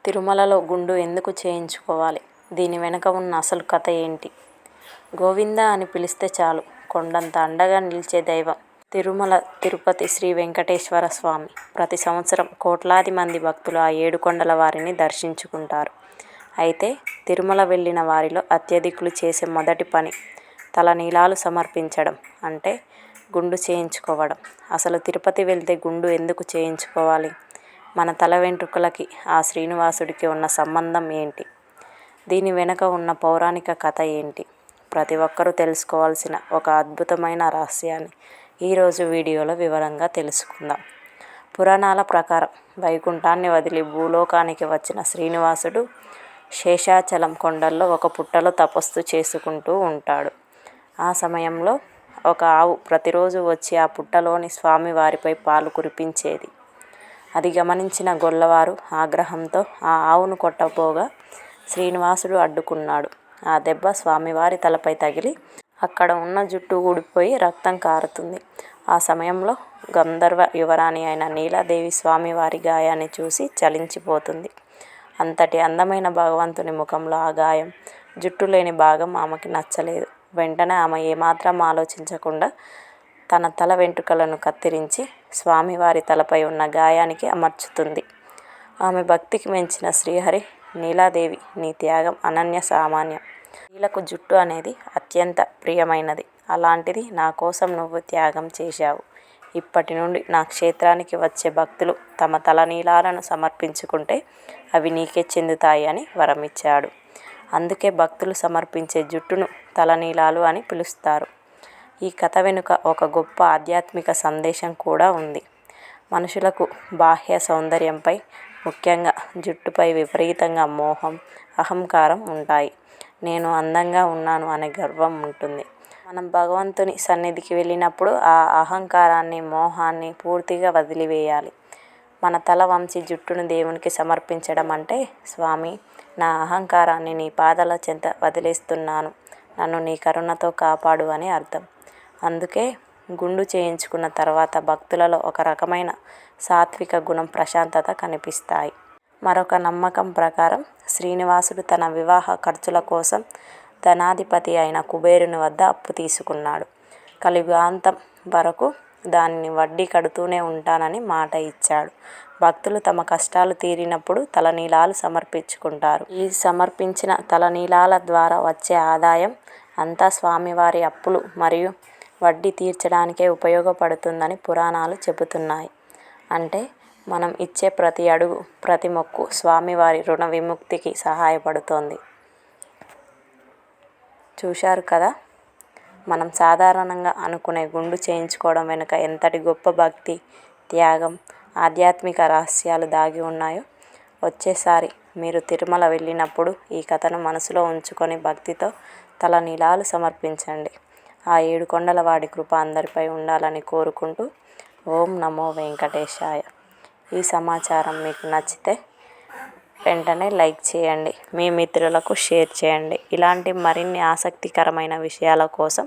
తిరుమలలో గుండు ఎందుకు చేయించుకోవాలి? దీని వెనుక ఉన్న అసలు కథ ఏంటి? గోవిందా అని పిలిస్తే చాలు కొండంత అండగా నిలిచే దైవం తిరుమల తిరుపతి శ్రీ వెంకటేశ్వర స్వామి. ప్రతి సంవత్సరం కోట్లాది మంది భక్తులు ఆ ఏడుకొండల వారిని దర్శించుకుంటారు. అయితే తిరుమల వెళ్ళిన వారిలో అత్యధికులు చేసే మొదటి పని తలనీలాలు సమర్పించడం, అంటే గుండు చేయించుకోవడం. అసలు తిరుపతి వెళ్తే గుండు ఎందుకు చేయించుకోవాలి? మన తల వెంట్రుకలకి ఆ శ్రీనివాసుడికి ఉన్న సంబంధం ఏంటి? దీని వెనుక ఉన్న పౌరాణిక కథ ఏంటి? ప్రతి ఒక్కరూ తెలుసుకోవాల్సిన ఒక అద్భుతమైన రహస్యాన్ని ఈరోజు వీడియోలో వివరంగా తెలుసుకుందాం. పురాణాల ప్రకారం వైకుంఠాన్ని వదిలి భూలోకానికి వచ్చిన శ్రీనివాసుడు శేషాచలం కొండల్లో ఒక పుట్టలో తపస్సు చేసుకుంటూ ఉంటాడు. ఆ సమయంలో ఒక ఆవు ప్రతిరోజు వచ్చి ఆ పుట్టలోని స్వామివారిపై పాలు కురిపించేది. అది గమనించిన గొల్లవారు ఆగ్రహంతో ఆ ఆవును కొట్టబోగా శ్రీనివాసుడు అడ్డుకున్నాడు. ఆ దెబ్బ స్వామివారి తలపై తగిలి అక్కడ ఉన్న జుట్టు ఊడిపోయి రక్తం కారుతుంది. ఆ సమయంలో గంధర్వ యువరాణి అయిన నీలాదేవి స్వామివారి గాయాన్ని చూసి చలించిపోతుంది. అంతటి అందమైన భగవంతుని ముఖంలో ఆ గాయం, జుట్టు లేని భాగం ఆమెకి నచ్చలేదు. వెంటనే ఆమె ఏమాత్రం ఆలోచించకుండా తన తల వెంట్రుకలను కత్తిరించి స్వామివారి తలపై ఉన్న గాయానికి అమర్చుతుంది. ఆమె భక్తికి మెచ్చిన శ్రీహరి, నీలాదేవి, నీ త్యాగం అనన్య సామాన్యం. స్త్రీలకు జుట్టు అనేది అత్యంత ప్రియమైనది. అలాంటిది నా కోసం నువ్వు త్యాగం చేశావు. ఇప్పటి నుండి నా క్షేత్రానికి వచ్చే భక్తులు తమ తలనీలాలను సమర్పించుకుంటే అవి నీకే చెందుతాయి అని వరమిచ్చాడు. అందుకే భక్తులు సమర్పించే జుట్టును తలనీలాలు అని పిలుస్తారు. ఈ కథ వెనుక ఒక గొప్ప ఆధ్యాత్మిక సందేశం కూడా ఉంది. మనుషులకు బాహ్య సౌందర్యంపై, ముఖ్యంగా జుట్టుపై విపరీతంగా మోహం, అహంకారం ఉంటాయి. నేను అందంగా ఉన్నాను అనే గర్వం ఉంటుంది. మనం భగవంతుని సన్నిధికి వెళ్ళినప్పుడు ఆ అహంకారాన్ని, మోహాన్ని పూర్తిగా వదిలివేయాలి. మన తల వంచి జుట్టును దేవునికి సమర్పించడం అంటే, స్వామి, నా అహంకారాన్ని నీ పాదాల చెంత వదిలేస్తున్నాను, నన్ను నీ కరుణతో కాపాడు అని అర్థం. అందుకే గుండు చేయించుకున్న తర్వాత భక్తులలో ఒక రకమైన సాత్విక గుణం, ప్రశాంతత కనిపిస్తాయి. మరొక నమ్మకం ప్రకారం శ్రీనివాసుడు తన వివాహ ఖర్చుల కోసం ధనాధిపతి అయిన కుబేరుని వద్ద అప్పు తీసుకున్నాడు. కలియుగాంతం వరకు దానిని వడ్డీ కడుతూనే ఉంటానని మాట ఇచ్చాడు. భక్తులు తమ కష్టాలు తీరినప్పుడు తలనీలాలు సమర్పించుకుంటారు. ఈ సమర్పించిన తలనీలాల ద్వారా వచ్చే ఆదాయం అంతా స్వామివారి అప్పులు మరియు వడ్డీ తీర్చడానికే ఉపయోగపడుతుందని పురాణాలు చెబుతున్నాయి. అంటే మనం ఇచ్చే ప్రతి అడుగు, ప్రతి మొక్కు స్వామివారి రుణ విముక్తికి సహాయపడుతోంది. చూశారు కదా, మనం సాధారణంగా అనుకునే గుండు చేయించుకోవడం వెనుక ఎంతటి గొప్ప భక్తి, త్యాగం, ఆధ్యాత్మిక రహస్యాలు దాగి ఉన్నాయో. వచ్చేసారి మీరు తిరుమల వెళ్ళినప్పుడు ఈ కథను మనసులో ఉంచుకొని భక్తితో తలనీలాలు సమర్పించండి. ఆ ఏడుకొండల వాడి కృప అందరిపై ఉండాలని కోరుకుంటూ, ఓం నమో వెంకటేశాయ. ఈ సమాచారం మీకు నచ్చితే వెంటనే లైక్ చేయండి, మీ మిత్రులకు షేర్ చేయండి. ఇలాంటి మరిన్ని ఆసక్తికరమైన విషయాల కోసం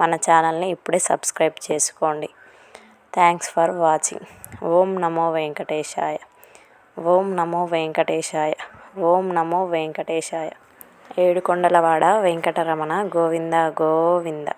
మన ఛానల్ని ఇప్పుడే సబ్స్క్రైబ్ చేసుకోండి. Thanks for watching. Om Namo Venkatesaya. Om Namo Venkatesaya. Om Namo Venkatesaya. Edukondalavada Venkataramana Govinda Govinda.